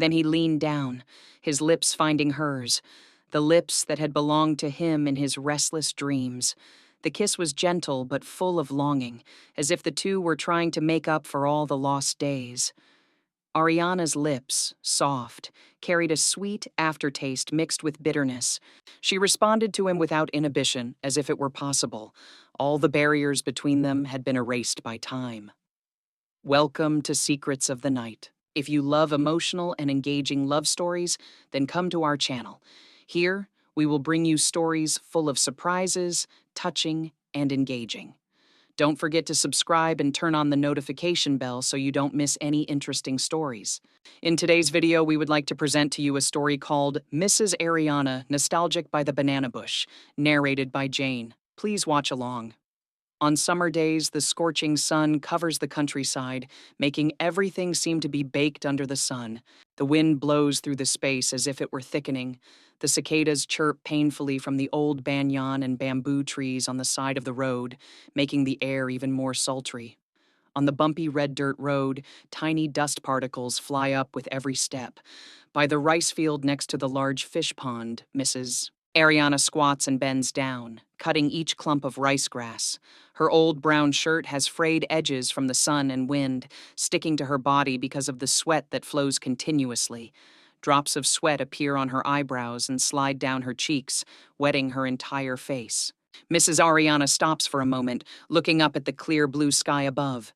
Then he leaned down, his lips finding hers, the lips that had belonged to him in his restless dreams. The kiss was gentle but full of longing, as if the two were trying to make up for all the lost days. Ariana's lips, soft, carried a sweet aftertaste mixed with bitterness. She responded to him without inhibition, as if it were possible. All the barriers between them had been erased by time. Welcome to Secrets of the Night. If you love emotional and engaging love stories, then come to our channel. Here, we will bring you stories full of surprises, touching, and engaging. Don't forget to subscribe and turn on the notification bell so you don't miss any interesting stories. In today's video, we would like to present to you a story called Mrs. Ariana, Nostalgic by the Banana Bush, narrated by Jane. Please watch along. On summer days, the scorching sun covers the countryside, making everything seem to be baked under the sun. The wind blows through the space as if it were thickening. The cicadas chirp painfully from the old banyan and bamboo trees on the side of the road, making the air even more sultry. On the bumpy red dirt road, tiny dust particles fly up with every step. By the rice field next to the large fish pond, Mrs. Ariana squats and bends down, cutting each clump of rice grass. Her old brown shirt has frayed edges from the sun and wind, sticking to her body because of the sweat that flows continuously. Drops of sweat appear on her eyebrows and slide down her cheeks, wetting her entire face. Mrs. Ariana stops for a moment, looking up at the clear blue sky above.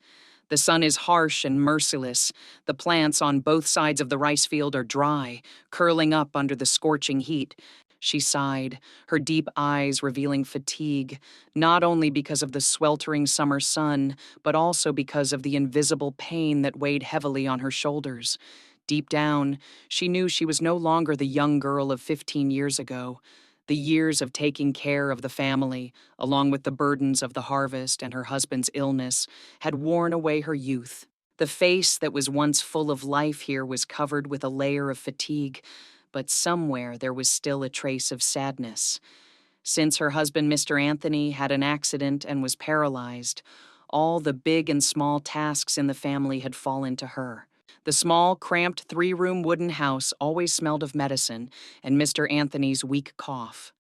The sun is harsh and merciless. The plants on both sides of the rice field are dry, curling up under the scorching heat. She sighed, her deep eyes revealing fatigue, not only because of the sweltering summer sun, but also because of the invisible pain that weighed heavily on her shoulders. Deep down, she knew she was no longer the young girl of 15 years ago. The years of taking care of the family, along with the burdens of the harvest and her husband's illness, had worn away her youth. The face that was once full of life here was covered with a layer of fatigue, but somewhere there was still a trace of sadness. Since her husband, Mr. Anthony, had an accident and was paralyzed, all the big and small tasks in the family had fallen to her. The small, cramped three-room wooden house always smelled of medicine and Mr. Anthony's weak cough.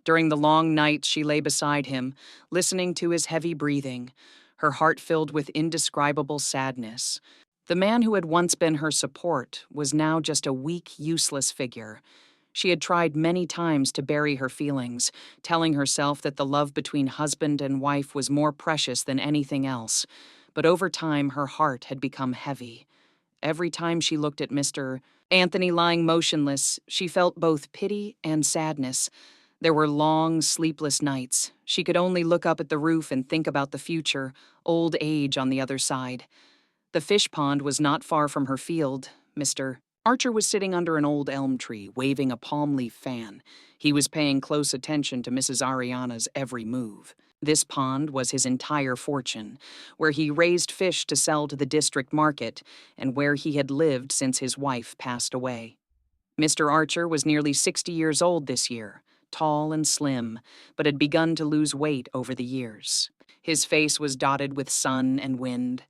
During the long nights, she lay beside him, listening to his heavy breathing, her heart filled with indescribable sadness. The man who had once been her support was now just a weak, useless figure. She had tried many times to bury her feelings, telling herself that the love between husband and wife was more precious than anything else. But over time, her heart had become heavy. Every time she looked at Mr. Anthony lying motionless, she felt both pity and sadness. There were long, sleepless nights. She could only look up at the roof and think about the future, old age on the other side. The fish pond was not far from her field. Mr. Archer was sitting under an old elm tree, waving a palm leaf fan. He was paying close attention to Mrs. Ariana's every move. This pond was his entire fortune, where he raised fish to sell to the district market, and where he had lived since his wife passed away. Mr. Archer was nearly 60 years old this year, tall and slim, but had begun to lose weight over the years. His face was dotted with sun and wind.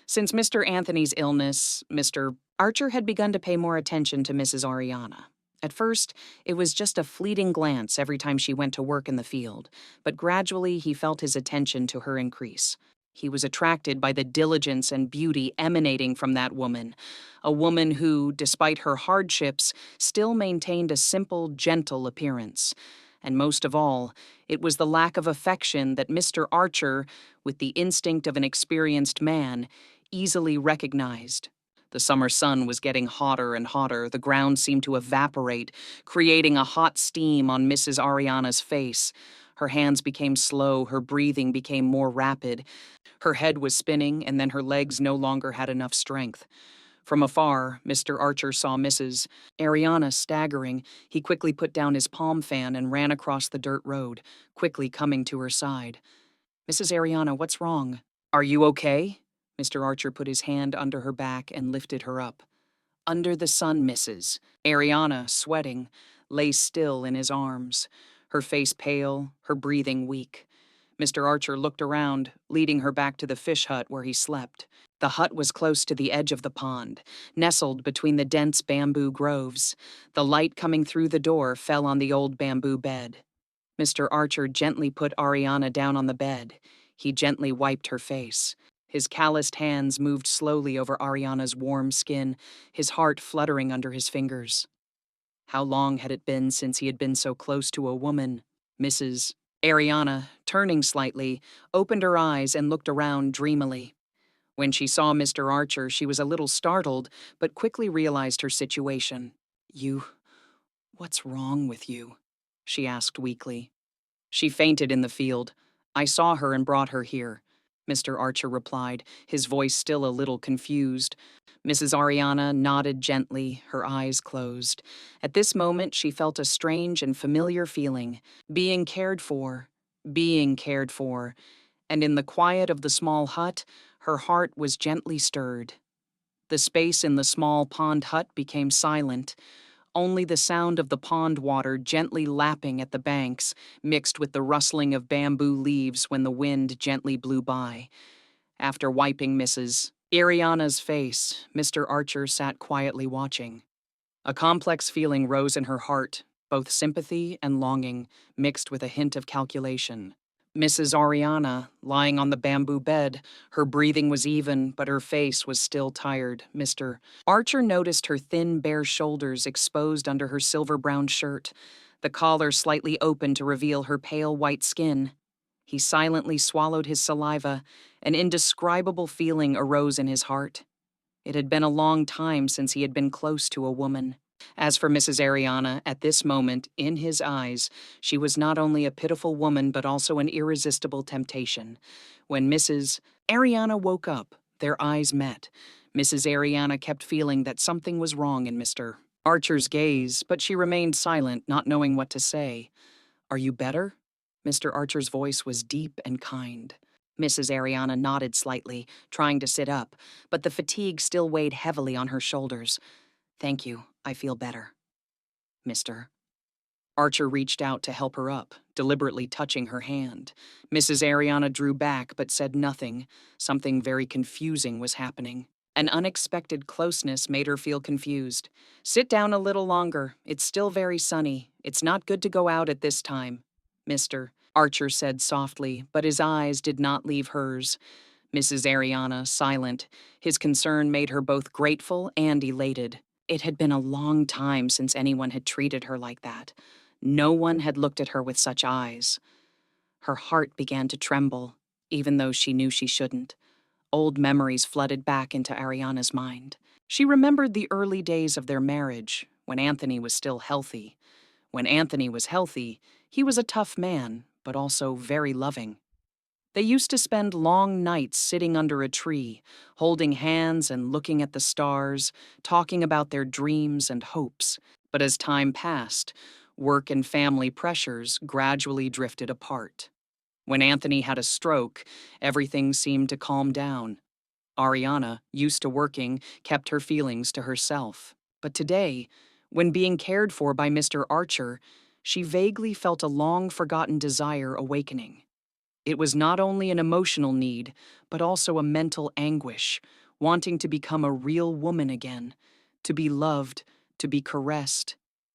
Since Mr. Anthony's illness, Mr. Archer had begun to pay more attention to Mrs. Ariana. At first, it was just a fleeting glance every time she went to work in the field, but gradually he felt his attention to her increase. He was attracted by the diligence and beauty emanating from that woman, a woman who, despite her hardships, still maintained a simple, gentle appearance. And most of all, it was the lack of affection that Mr. Archer, with the instinct of an experienced man, easily recognized. The summer sun was getting hotter and hotter. The ground seemed to evaporate, creating a hot steam on Mrs. Ariana's face. Her hands became slow, her breathing became more rapid. Her head was spinning, and then her legs no longer had enough strength. From afar, Mr. Archer saw Mrs. Ariana staggering. He quickly put down his palm fan and ran across the dirt road, quickly coming to her side. "Mrs. Ariana, what's wrong? Are you okay?" Mr. Archer put his hand under her back and lifted her up. Under the sun, Mrs. Ariana, sweating, lay still in his arms, her face pale, her breathing weak. Mr. Archer looked around, leading her back to the fish hut where he slept. The hut was close to the edge of the pond, nestled between the dense bamboo groves. The light coming through the door fell on the old bamboo bed. Mr. Archer gently put Ariana down on the bed. He gently wiped her face. His calloused hands moved slowly over Ariana's warm skin, his heart fluttering under his fingers. How long had it been since he had been so close to a woman? Mrs. Ariana, turning slightly, opened her eyes and looked around dreamily. When she saw Mr. Archer, she was a little startled, but quickly realized her situation. What's wrong with you? She asked weakly. She fainted in the field. I saw her and brought her here, Mr. Archer replied, his voice still a little confused. Mrs. Ariana nodded gently, her eyes closed. At this moment, she felt a strange and familiar feeling, being cared for, and in the quiet of the small hut, her heart was gently stirred. The space in the small pond hut became silent. Only the sound of the pond water gently lapping at the banks, mixed with the rustling of bamboo leaves when the wind gently blew by. After wiping Mrs. Ariana's face, Mr. Archer sat quietly watching. A complex feeling rose in her heart, both sympathy and longing, mixed with a hint of calculation. Mrs. Ariana, lying on the bamboo bed, her breathing was even, but her face was still tired. Mr. Archer noticed her thin, bare shoulders exposed under her silver-brown shirt, the collar slightly open to reveal her pale white skin. He silently swallowed his saliva. An indescribable feeling arose in his heart. It had been a long time since he had been close to a woman. As for Mrs. Ariana, at this moment, in his eyes, she was not only a pitiful woman but also an irresistible temptation. When Mrs. Ariana woke up, their eyes met. Mrs. Ariana kept feeling that something was wrong in Mr. Archer's gaze, but she remained silent, not knowing what to say. "Are you better?" Mr. Archer's voice was deep and kind. Mrs. Ariana nodded slightly, trying to sit up, but the fatigue still weighed heavily on her shoulders. "Thank you, I feel better." "Mr." Archer reached out to help her up, deliberately touching her hand. Mrs. Ariana drew back but said nothing. Something very confusing was happening. An unexpected closeness made her feel confused. "Sit down a little longer. It's still very sunny. It's not good to go out at this time." "Mr." Archer said softly, but his eyes did not leave hers. Mrs. Ariana, silent. His concern made her both grateful and elated. It had been a long time since anyone had treated her like that. No one had looked at her with such eyes. Her heart began to tremble, even though she knew she shouldn't. Old memories flooded back into Ariana's mind. She remembered the early days of their marriage, when Anthony was still healthy. When Anthony was healthy, he was a tough man, but also very loving. They used to spend long nights sitting under a tree, holding hands and looking at the stars, talking about their dreams and hopes. But as time passed, work and family pressures gradually drifted apart. When Anthony had a stroke, everything seemed to calm down. Ariana, used to working, kept her feelings to herself. But today, when being cared for by Mr. Archer, she vaguely felt a long-forgotten desire awakening. It was not only an emotional need, but also a mental anguish, wanting to become a real woman again, to be loved, to be caressed,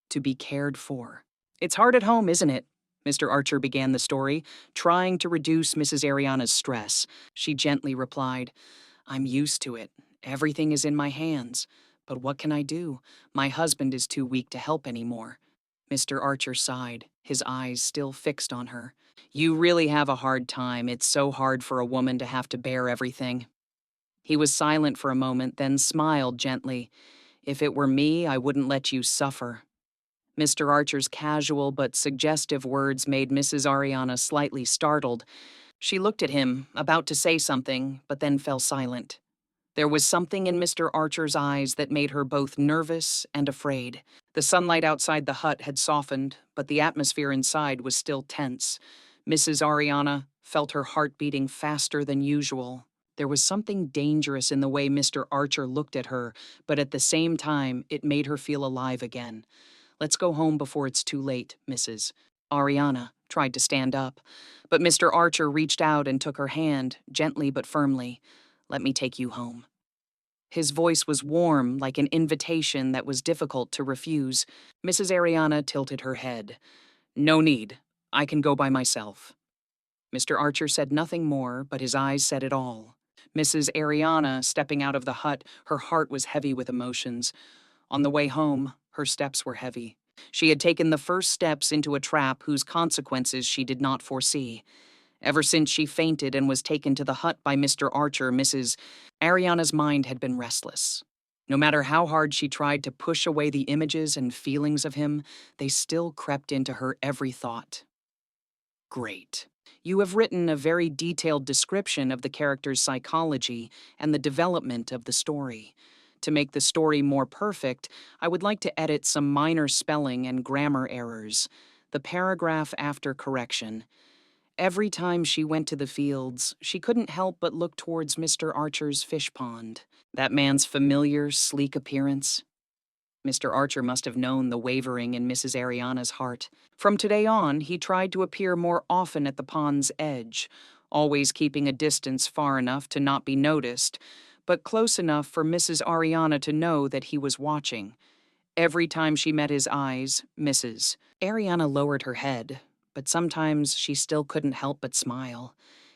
to be cared for. "It's hard at home, isn't it?" Mr. Archer began the story, trying to reduce Mrs. Ariana's stress. She gently replied, "I'm used to it. Everything is in my hands. But what can I do? My husband is too weak to help anymore." Mr. Archer sighed, his eyes still fixed on her. "You really have a hard time. It's so hard for a woman to have to bear everything." He was silent for a moment, then smiled gently. "If it were me, I wouldn't let you suffer." Mr. Archer's casual but suggestive words made Mrs. Ariana slightly startled. She looked at him, about to say something, but then fell silent. There was something in Mr. Archer's eyes that made her both nervous and afraid. The sunlight outside the hut had softened, but the atmosphere inside was still tense. Mrs. Ariana felt her heart beating faster than usual. There was something dangerous in the way Mr. Archer looked at her, but at the same time, it made her feel alive again. "Let's go home before it's too late, Mrs. Ariana," tried to stand up. But Mr. Archer reached out and took her hand, gently but firmly. "Let me take you home." His voice was warm, like an invitation that was difficult to refuse. Mrs. Ariana tilted her head. "No need. I can go by myself." Mr. Archer said nothing more, but his eyes said it all. Mrs. Ariana, stepping out of the hut, her heart was heavy with emotions. On the way home, her steps were heavy. She had taken the first steps into a trap whose consequences she did not foresee. Ever since she fainted and was taken to the hut by Mr. Archer, Mrs. Ariana's mind had been restless. No matter how hard she tried to push away the images and feelings of him, they still crept into her every thought. Great. You have written a very detailed description of the character's psychology and the development of the story. To make the story more perfect, I would like to edit some minor spelling and grammar errors. The paragraph after correction. Every time she went to the fields, she couldn't help but look towards Mr. Archer's fish pond. That man's familiar, sleek appearance. Mr. Archer must have known the wavering in Mrs. Ariana's heart. From today on, he tried to appear more often at the pond's edge, always keeping a distance far enough to not be noticed, but close enough for Mrs. Ariana to know that he was watching. Every time she met his eyes, Mrs. Ariana lowered her head, but sometimes she still couldn't help but smile.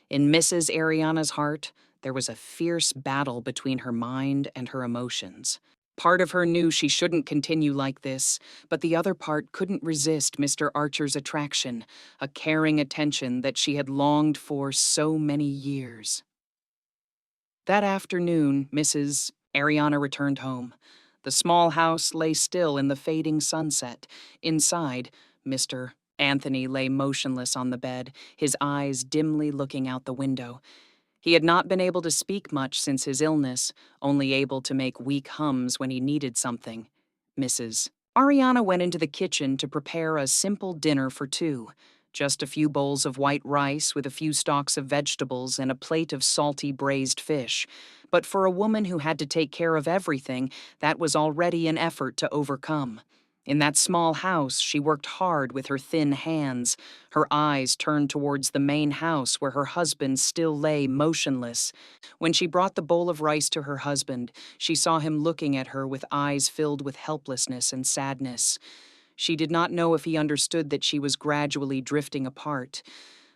In Mrs. Ariana's heart, there was a fierce battle between her mind and her emotions. Part of her knew she shouldn't continue like this, but the other part couldn't resist Mr. Archer's attraction, a caring attention that she had longed for so many years. That afternoon, Mrs. Ariana returned home. The small house lay still in the fading sunset. Inside, Mr. Anthony lay motionless on the bed, his eyes dimly looking out the window. He had not been able to speak much since his illness, only able to make weak hums when he needed something. Mrs. Ariana went into the kitchen to prepare a simple dinner for two. Just a few bowls of white rice with a few stalks of vegetables and a plate of salty braised fish. But for a woman who had to take care of everything, that was already an effort to overcome. In that small house, she worked hard with her thin hands, her eyes turned towards the main house where her husband still lay motionless. When she brought the bowl of rice to her husband, she saw him looking at her with eyes filled with helplessness and sadness. She did not know if he understood that she was gradually drifting apart,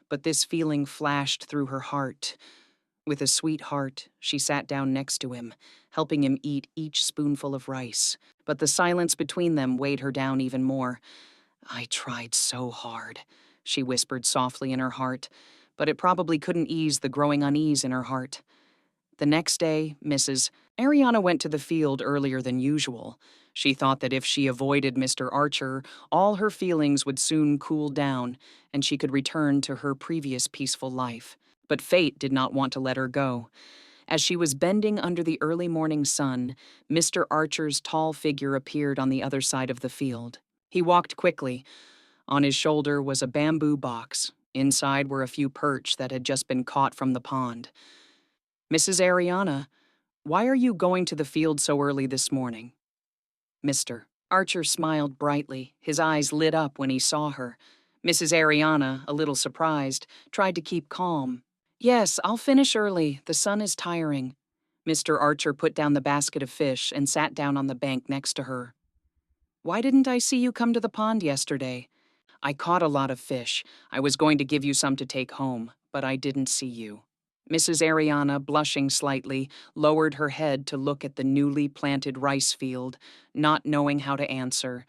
but this feeling flashed through her heart. With a sweet heart, she sat down next to him, helping him eat each spoonful of rice. But the silence between them weighed her down even more. "I tried so hard," she whispered softly in her heart, but it probably couldn't ease the growing unease in her heart. The next day, Mrs. Ariana went to the field earlier than usual. She thought that if she avoided Mr. Archer, all her feelings would soon cool down, and she could return to her previous peaceful life. But fate did not want to let her go. As she was bending under the early morning sun, Mr. Archer's tall figure appeared on the other side of the field. He walked quickly. On his shoulder was a bamboo box. Inside were a few perch that had just been caught from the pond. "Mrs. Ariana, why are you going to the field so early this morning?" Mr. Archer smiled brightly. His eyes lit up when he saw her. Mrs. Ariana, a little surprised, tried to keep calm. "Yes, I'll finish early. The sun is tiring." Mr. Archer put down the basket of fish and sat down on the bank next to her. "Why didn't I see you come to the pond yesterday?" "I caught a lot of fish. I was going to give you some to take home, but I didn't see you." Mrs. Ariana, blushing slightly, lowered her head to look at the newly planted rice field, not knowing how to answer.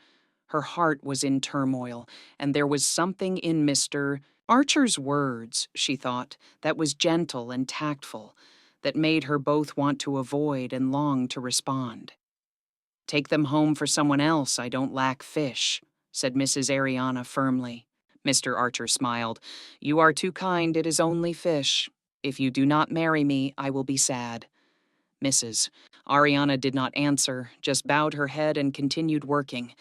Her heart was in turmoil, and there was something in Mr. Archer's words, she thought, that was gentle and tactful, that made her both want to avoid and long to respond. "Take them home for someone else. I don't lack fish," said Mrs. Ariana firmly. Mr. Archer smiled. "You are too kind. It is only fish. If you do not marry me, I will be sad." Mrs. Ariana did not answer, just bowed her head and continued working.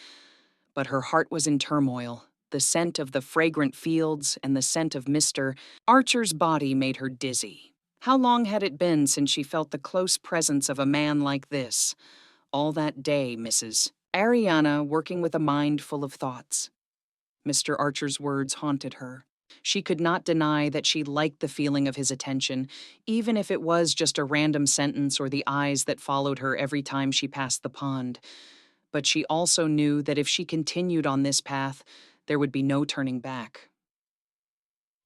But her heart was in turmoil. The scent of the fragrant fields and the scent of Mr. Archer's body made her dizzy. How long had it been since she felt the close presence of a man like this? All that day, Mrs. Ariana, working with a mind full of thoughts. Mr. Archer's words haunted her. She could not deny that she liked the feeling of his attention, even if it was just a random sentence or the eyes that followed her every time she passed the pond. But she also knew that if she continued on this path, there would be no turning back.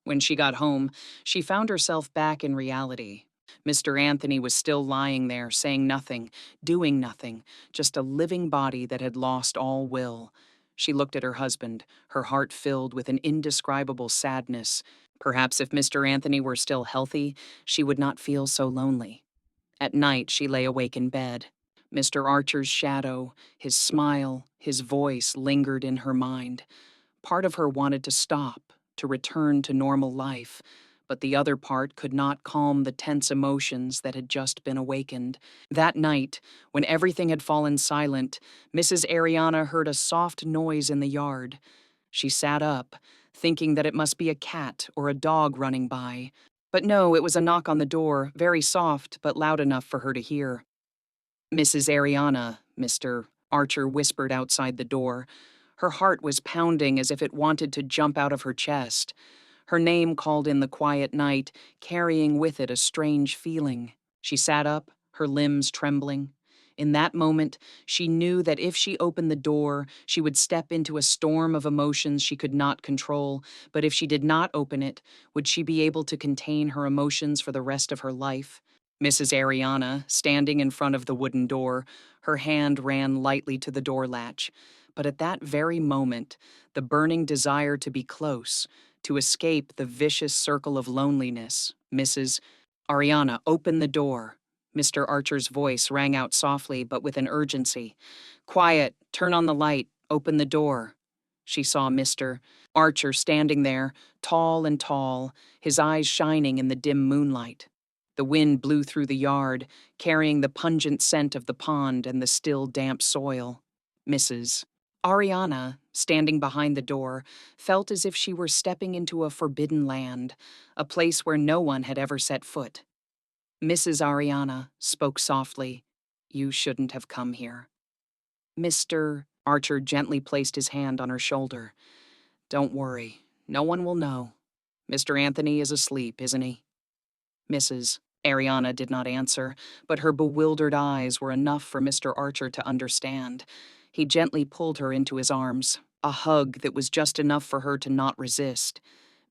When she got home, she found herself back in reality. Mr. Anthony was still lying there, saying nothing, doing nothing, just a living body that had lost all will. She looked at her husband, her heart filled with an indescribable sadness. Perhaps if Mr. Anthony were still healthy, she would not feel so lonely. At night, she lay awake in bed. Mr. Archer's shadow, his smile, his voice lingered in her mind. Part of her wanted to stop, to return to normal life, but the other part could not calm the tense emotions that had just been awakened. That night, when everything had fallen silent, Mrs. Ariana heard a soft noise in the yard. She sat up, thinking that it must be a cat or a dog running by. But no, it was a knock on the door, very soft but loud enough for her to hear. "Mrs. Ariana," Mr. Archer whispered outside the door. Her heart was pounding as if it wanted to jump out of her chest. Her name called in the quiet night, carrying with it a strange feeling. She sat up, her limbs trembling. In that moment, she knew that if she opened the door, she would step into a storm of emotions she could not control, but if she did not open it, would she be able to contain her emotions for the rest of her life? Mrs. Ariana, standing in front of the wooden door, her hand ran lightly to the door latch. But at that very moment, the burning desire to be close, to escape the vicious circle of loneliness, Mrs. Ariana, open the door. Mr. Archer's voice rang out softly, but with an urgency. "Quiet, turn on the light, open the door." She saw Mr. Archer standing there, tall and tall, his eyes shining in the dim moonlight. The wind blew through the yard, carrying the pungent scent of the pond and the still damp soil. Mrs. Ariana, standing behind the door, felt as if she were stepping into a forbidden land, a place where no one had ever set foot. Mrs. Ariana spoke softly. "You shouldn't have come here." Mr. Archer gently placed his hand on her shoulder. "Don't worry, no one will know. Mr. Anthony is asleep, isn't he?" Mrs. Ariana did not answer, but her bewildered eyes were enough for Mr. Archer to understand. He gently pulled her into his arms, a hug that was just enough for her to not resist.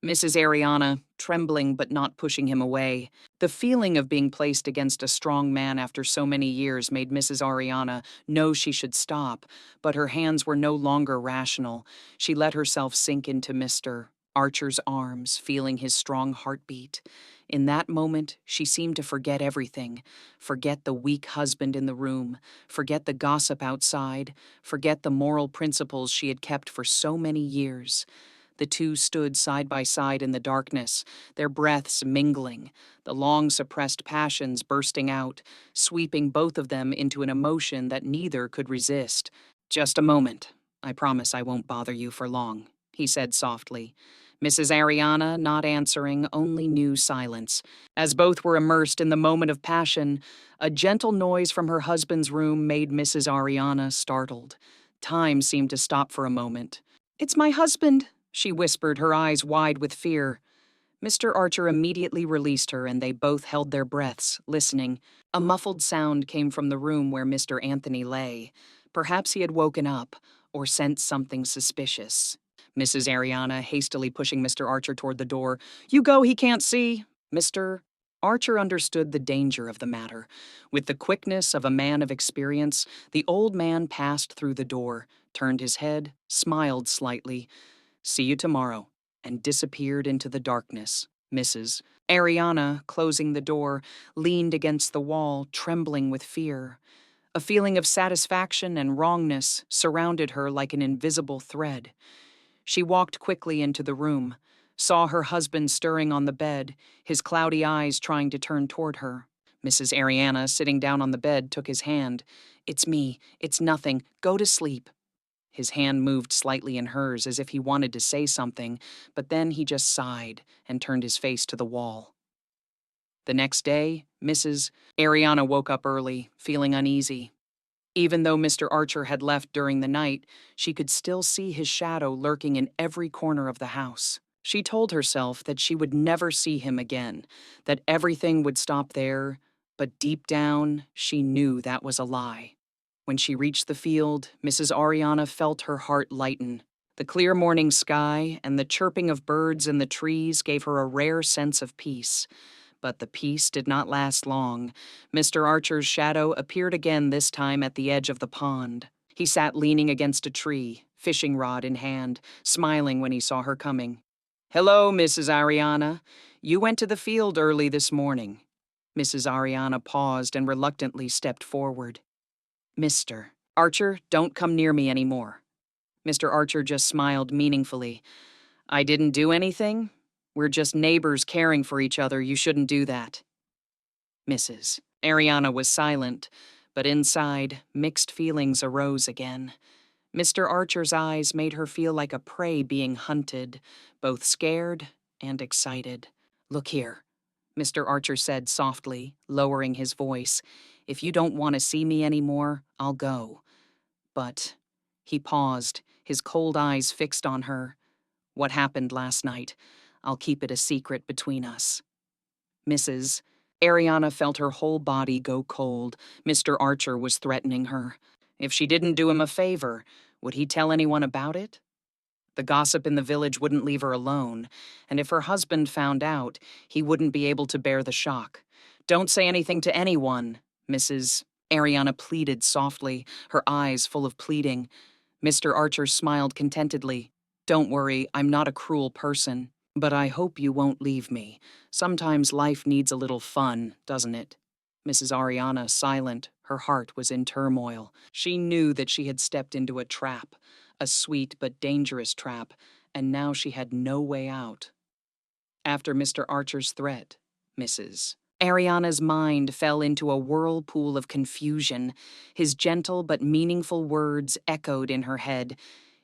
Mrs. Ariana, trembling but not pushing him away. The feeling of being placed against a strong man after so many years made Mrs. Ariana know she should stop, but her hands were no longer rational. She let herself sink into Mr. Archer's arms, feeling his strong heartbeat. In that moment, she seemed to forget everything, forget the weak husband in the room, forget the gossip outside, forget the moral principles she had kept for so many years. The two stood side by side in the darkness, their breaths mingling, the long-suppressed passions bursting out, sweeping both of them into an emotion that neither could resist. "Just a moment. I promise I won't bother you for long," he said softly. Mrs. Ariana, not answering, only knew silence. As both were immersed in the moment of passion, a gentle noise from her husband's room made Mrs. Ariana startled. Time seemed to stop for a moment. "It's my husband," she whispered, her eyes wide with fear. Mr. Archer immediately released her, and they both held their breaths, listening. A muffled sound came from the room where Mr. Anthony lay. Perhaps he had woken up, or sensed something suspicious. Mrs. Ariana, hastily pushing Mr. Archer toward the door. "You go, he can't see." Mr. Archer understood the danger of the matter. With the quickness of a man of experience, the old man passed through the door, turned his head, smiled slightly. "See you tomorrow," and disappeared into the darkness. Mrs. Ariana, closing the door, leaned against the wall, trembling with fear. A feeling of satisfaction and wrongness surrounded her like an invisible thread. She walked quickly into the room, saw her husband stirring on the bed, his cloudy eyes trying to turn toward her. Mrs. Ariana, sitting down on the bed, took his hand. "It's me. It's nothing. Go to sleep." His hand moved slightly in hers as if he wanted to say something, but then he just sighed and turned his face to the wall. The next day, Mrs. Ariana woke up early, feeling uneasy. Even though Mr. Archer had left during the night, she could still see his shadow lurking in every corner of the house. She told herself that she would never see him again, that everything would stop there, but deep down, she knew that was a lie. When she reached the field, Mrs. Ariana felt her heart lighten. The clear morning sky and the chirping of birds in the trees gave her a rare sense of peace. But the peace did not last long. Mr. Archer's shadow appeared again, this time at the edge of the pond. He sat leaning against a tree, fishing rod in hand, smiling when he saw her coming. "Hello, Mrs. Ariana. You went to the field early this morning." Mrs. Ariana paused and reluctantly stepped forward. "Mr. Archer, don't come near me anymore." Mr. Archer just smiled meaningfully. "I didn't do anything? We're just neighbors caring for each other. You shouldn't do that." Mrs. Ariana was silent, but inside, mixed feelings arose again. Mr. Archer's eyes made her feel like a prey being hunted, both scared and excited. "Look here," Mr. Archer said softly, lowering his voice. "If you don't want to see me anymore, I'll go." But he paused, his cold eyes fixed on her. "What happened last night? I'll keep it a secret between us." Mrs. Ariana felt her whole body go cold. Mr. Archer was threatening her. If she didn't do him a favor, would he tell anyone about it? The gossip in the village wouldn't leave her alone, and if her husband found out, he wouldn't be able to bear the shock. "Don't say anything to anyone," Mrs. Ariana pleaded softly, her eyes full of pleading. Mr. Archer smiled contentedly. "Don't worry, I'm not a cruel person, but I hope you won't leave me. Sometimes life needs a little fun, doesn't it?" Mrs. Ariana, silent, her heart was in turmoil. She knew that she had stepped into a trap, a sweet but dangerous trap, and now she had no way out. After Mr. Archer's threat, Mrs. Ariana's mind fell into a whirlpool of confusion. His gentle but meaningful words echoed in her head.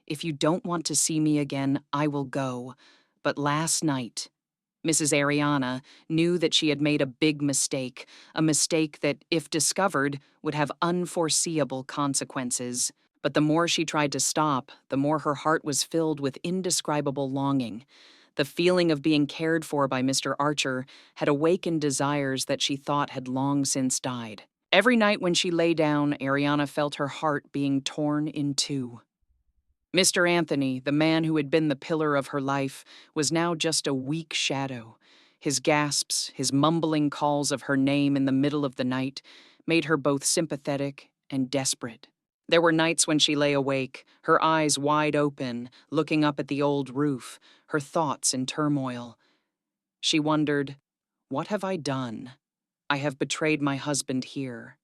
"If you don't want to see me again, I will go." But last night, Mrs. Ariana knew that she had made a big mistake, a mistake that, if discovered, would have unforeseeable consequences. But the more she tried to stop, the more her heart was filled with indescribable longing. The feeling of being cared for by Mr. Archer had awakened desires that she thought had long since died. Every night when she lay down, Ariana felt her heart being torn in two. Mr. Anthony, the man who had been the pillar of her life, was now just a weak shadow. His gasps, his mumbling calls of her name in the middle of the night, made her both sympathetic and desperate. There were nights when she lay awake, her eyes wide open, looking up at the old roof, her thoughts in turmoil. She wondered, "What have I done? I have betrayed my husband here."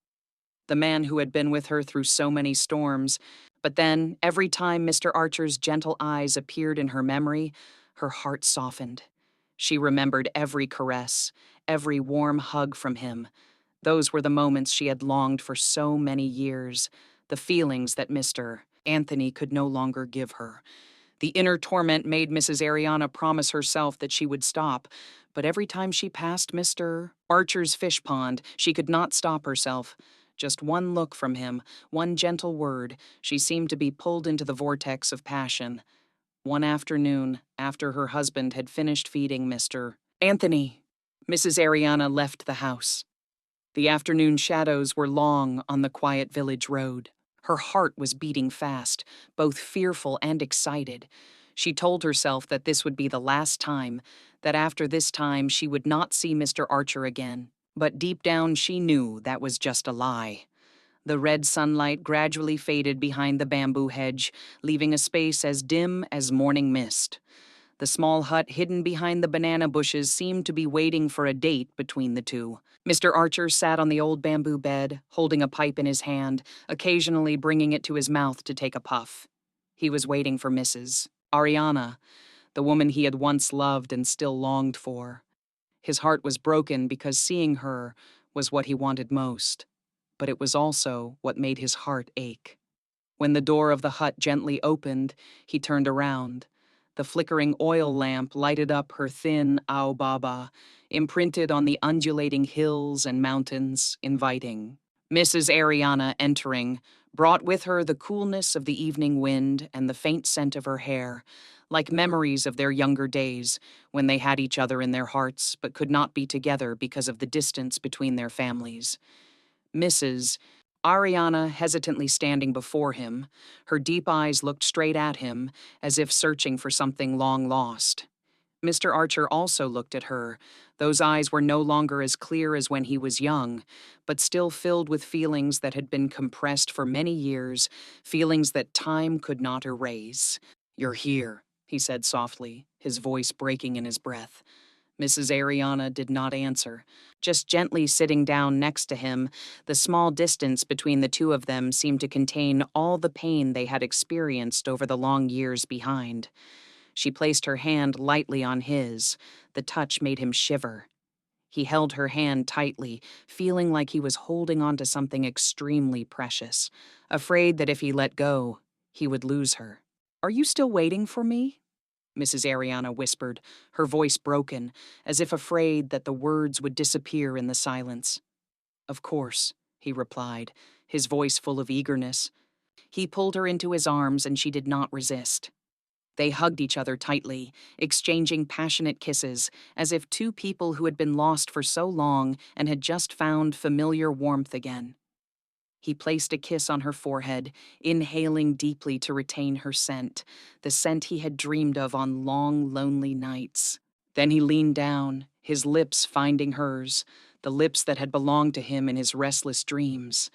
The man who had been with her through so many storms. But then, every time Mr. Archer's gentle eyes appeared in her memory, her heart softened. She remembered every caress, every warm hug from him. Those were the moments she had longed for so many years, the feelings that Mr. Anthony could no longer give her. The inner torment made Mrs. Ariana promise herself that she would stop, but every time she passed Mr. Archer's fish pond, she could not stop herself. Just one look from him, one gentle word, she seemed to be pulled into the vortex of passion. One afternoon, after her husband had finished feeding Mr. Anthony, Mrs. Ariana left the house. The afternoon shadows were long on the quiet village road. Her heart was beating fast, both fearful and excited. She told herself that this would be the last time, that after this time she would not see Mr. Archer again. But deep down she knew that was just a lie. The red sunlight gradually faded behind the bamboo hedge, leaving a space as dim as morning mist. The small hut hidden behind the banana bushes seemed to be waiting for a date between the two. Mr. Archer sat on the old bamboo bed, holding a pipe in his hand, occasionally bringing it to his mouth to take a puff. He was waiting for Mrs. Ariana, the woman he had once loved and still longed for. His heart was broken because seeing her was what he wanted most, but it was also what made his heart ache. When the door of the hut gently opened, he turned around. The flickering oil lamp lighted up her thin ao baba, imprinted on the undulating hills and mountains, inviting. Mrs. Ariana entering, brought with her the coolness of the evening wind and the faint scent of her hair, like memories of their younger days when they had each other in their hearts but could not be together because of the distance between their families. Mrs. Ariana hesitantly standing before him, her deep eyes looked straight at him as if searching for something long lost. Mr. Archer also looked at her. Those eyes were no longer as clear as when he was young, but still filled with feelings that had been compressed for many years, feelings that time could not erase. "You're here," he said softly, his voice breaking in his breath. Mrs. Ariana did not answer, just gently sitting down next to him. The small distance between the two of them seemed to contain all the pain they had experienced over the long years behind. She placed her hand lightly on his. The touch made him shiver. He held her hand tightly, feeling like he was holding on to something extremely precious, afraid that if he let go, he would lose her. "Are you still waiting for me?" Mrs. Ariana whispered, her voice broken, as if afraid that the words would disappear in the silence. "Of course," he replied, his voice full of eagerness. He pulled her into his arms and she did not resist. They hugged each other tightly, exchanging passionate kisses, as if two people who had been lost for so long and had just found familiar warmth again. He placed a kiss on her forehead, inhaling deeply to retain her scent, the scent he had dreamed of on long, lonely nights. Then he leaned down, his lips finding hers, the lips that had belonged to him in his restless dreams.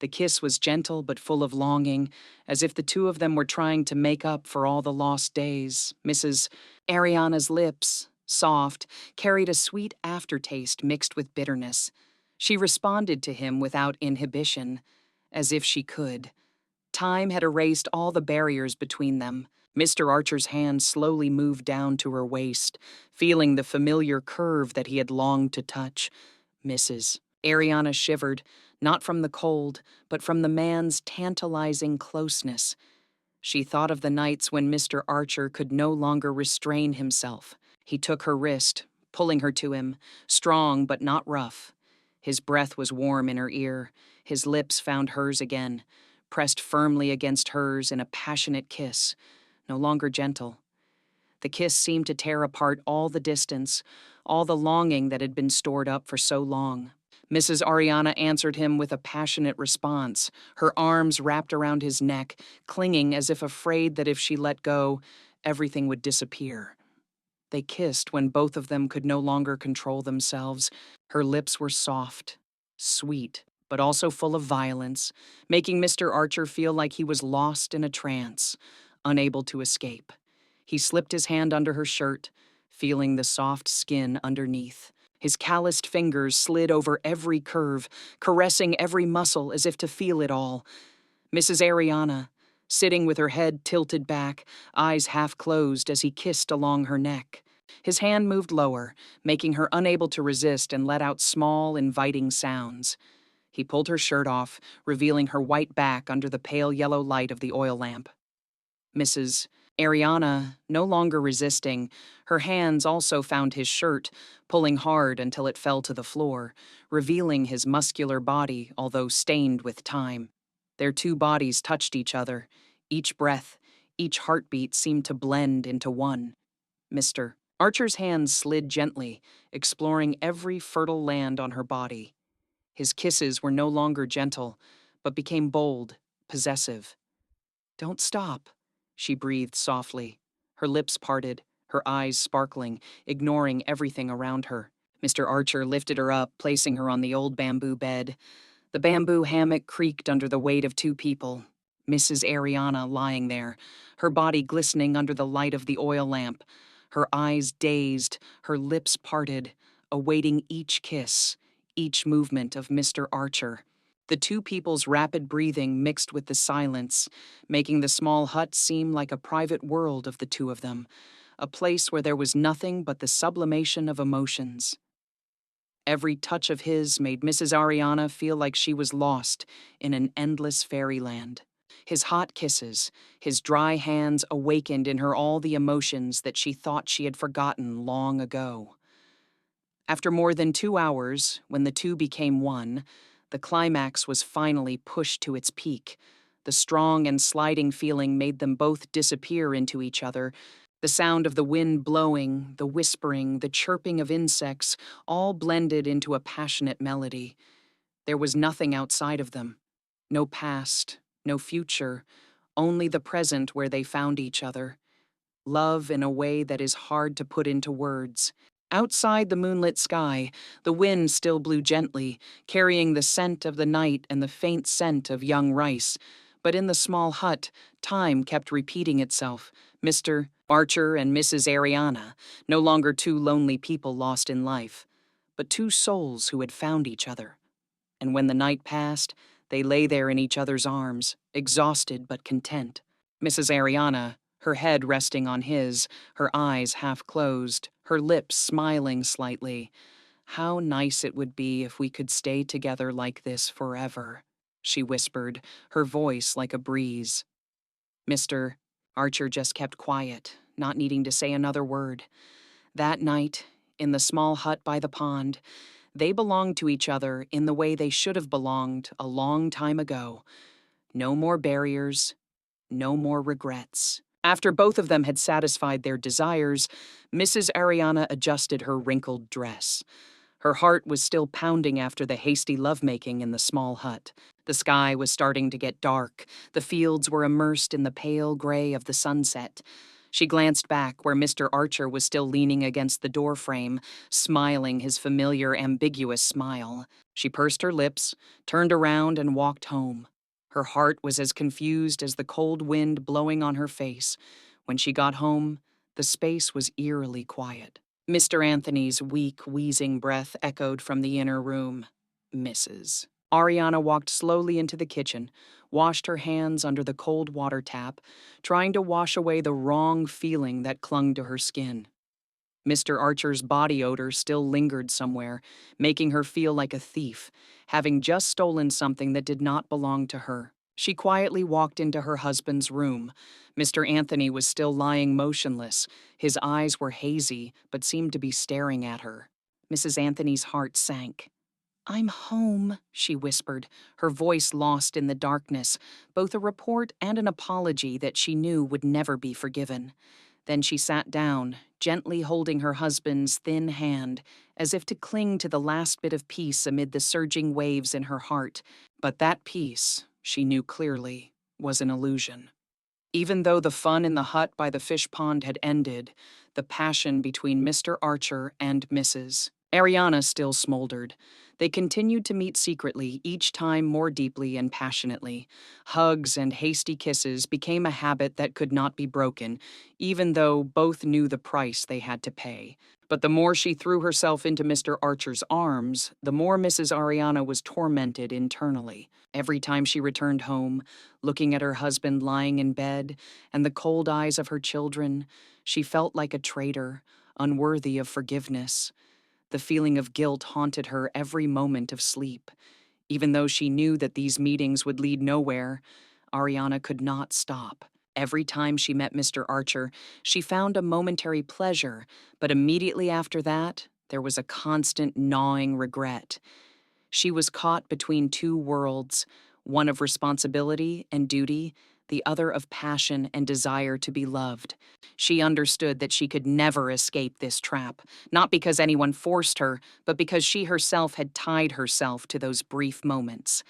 The kiss was gentle but full of longing, as if the two of them were trying to make up for all the lost days. Mrs. Ariana's lips, soft, carried a sweet aftertaste mixed with bitterness. She responded to him without inhibition, as if she could. Time had erased all the barriers between them. Mr. Archer's hand slowly moved down to her waist, feeling the familiar curve that he had longed to touch. "Mrs." Ariana shivered, not from the cold, but from the man's tantalizing closeness. She thought of the nights when Mr. Archer could no longer restrain himself. He took her wrist, pulling her to him, strong but not rough. His breath was warm in her ear. His lips found hers again, pressed firmly against hers in a passionate kiss, no longer gentle. The kiss seemed to tear apart all the distance, all the longing that had been stored up for so long. Mrs. Ariana answered him with a passionate response, her arms wrapped around his neck, clinging as if afraid that if she let go, everything would disappear. They kissed when both of them could no longer control themselves. Her lips were soft, sweet, but also full of violence, making Mr. Archer feel like he was lost in a trance, unable to escape. He slipped his hand under her shirt, feeling the soft skin underneath. His calloused fingers slid over every curve, caressing every muscle as if to feel it all. Mrs. Ariana, sitting with her head tilted back, eyes half closed as he kissed along her neck. His hand moved lower, making her unable to resist and let out small, inviting sounds. He pulled her shirt off, revealing her white back under the pale yellow light of the oil lamp. Mrs. Ariana, no longer resisting, her hands also found his shirt, pulling hard until it fell to the floor, revealing his muscular body, although stained with time. Their two bodies touched each other. Each breath, each heartbeat seemed to blend into one. Mr. Archer's hands slid gently, exploring every fertile land on her body. His kisses were no longer gentle, but became bold, possessive. "Don't stop," she breathed softly, her lips parted, her eyes sparkling, ignoring everything around her. Mr. Archer lifted her up, placing her on the old bamboo bed. The bamboo hammock creaked under the weight of two people. Mrs. Ariana lying there, her body glistening under the light of the oil lamp, her eyes dazed, her lips parted, awaiting each kiss, each movement of Mr. Archer. The two people's rapid breathing mixed with the silence, making the small hut seem like a private world of the two of them, a place where there was nothing but the sublimation of emotions. Every touch of his made Mrs. Ariana feel like she was lost in an endless fairyland. His hot kisses, his dry hands awakened in her all the emotions that she thought she had forgotten long ago. After more than 2 hours, when the two became one, The climax was finally pushed to its peak. The strong and sliding feeling made them both disappear into each other. The sound of the wind blowing, the whispering, the chirping of insects, all blended into a passionate melody. There was nothing outside of them. No past, no future, only the present where they found each other. Love in a way that is hard to put into words. Outside the moonlit sky, the wind still blew gently, carrying the scent of the night and the faint scent of young rice. But in the small hut, time kept repeating itself. Mr. Archer and Mrs. Ariana, no longer two lonely people lost in life, but two souls who had found each other. And when the night passed, they lay there in each other's arms, exhausted but content. Mrs. Ariana, her head resting on his, her eyes half closed, her lips smiling slightly. "How nice it would be if we could stay together like this forever," she whispered, her voice like a breeze. Mr. Archer just kept quiet, not needing to say another word. That night, in the small hut by the pond, they belonged to each other in the way they should have belonged a long time ago. No more barriers, no more regrets. After both of them had satisfied their desires, Mrs. Ariana adjusted her wrinkled dress. Her heart was still pounding after the hasty lovemaking in the small hut. The sky was starting to get dark. The fields were immersed in the pale gray of the sunset. She glanced back where Mr. Archer was still leaning against the doorframe, smiling his familiar, ambiguous smile. She pursed her lips, turned around, and walked home. Her heart was as confused as the cold wind blowing on her face. When she got home, the space was eerily quiet. Mr. Anthony's weak, wheezing breath echoed from the inner room. Mrs. Ariana walked slowly into the kitchen, washed her hands under the cold water tap, trying to wash away the wrong feeling that clung to her skin. Mr. Archer's body odor still lingered somewhere, making her feel like a thief, having just stolen something that did not belong to her. She quietly walked into her husband's room. Mr. Anthony was still lying motionless. His eyes were hazy, but seemed to be staring at her. Mrs. Anthony's heart sank. "I'm home," she whispered, her voice lost in the darkness, both a report and an apology that she knew would never be forgiven. Then she sat down, gently holding her husband's thin hand, as if to cling to the last bit of peace amid the surging waves in her heart. But that peace, she knew clearly, was an illusion. Even though the fun in the hut by the fish pond had ended, the passion between Mr. Archer and Mrs. Ariana still smoldered. They continued to meet secretly, each time more deeply and passionately. Hugs and hasty kisses became a habit that could not be broken, even though both knew the price they had to pay. But the more she threw herself into Mr. Archer's arms, the more Mrs. Ariana was tormented internally. Every time she returned home, looking at her husband lying in bed and the cold eyes of her children, she felt like a traitor, unworthy of forgiveness. The feeling of guilt haunted her every moment of sleep. Even though she knew that these meetings would lead nowhere, Ariana could not stop. Every time she met Mr. Archer, she found a momentary pleasure, but immediately after that, there was a constant gnawing regret. She was caught between two worlds, one of responsibility and duty, the other of passion and desire to be loved. She understood that she could never escape this trap, not because anyone forced her, but because she herself had tied herself to those brief moments.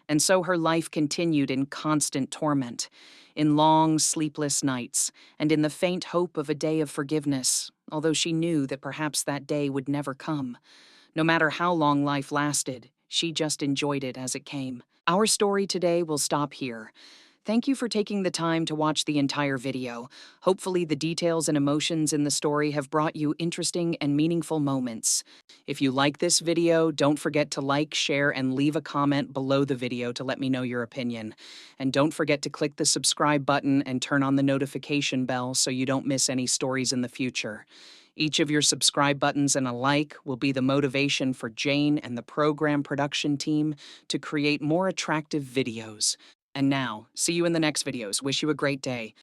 And so her life continued in constant torment, in long, sleepless nights, and in the faint hope of a day of forgiveness, although she knew that perhaps that day would never come. No matter how long life lasted, she just enjoyed it as it came. Our story today will stop here. Thank you for taking the time to watch the entire video. Hopefully the details and emotions in the story have brought you interesting and meaningful moments. If you like this video, don't forget to like, share, and leave a comment below the video to let me know your opinion. And don't forget to click the subscribe button and turn on the notification bell so you don't miss any stories in the future. Each of your subscribe buttons and a like will be the motivation for Jane and the program production team to create more attractive videos. And now, see you in the next videos. Wish you a great day.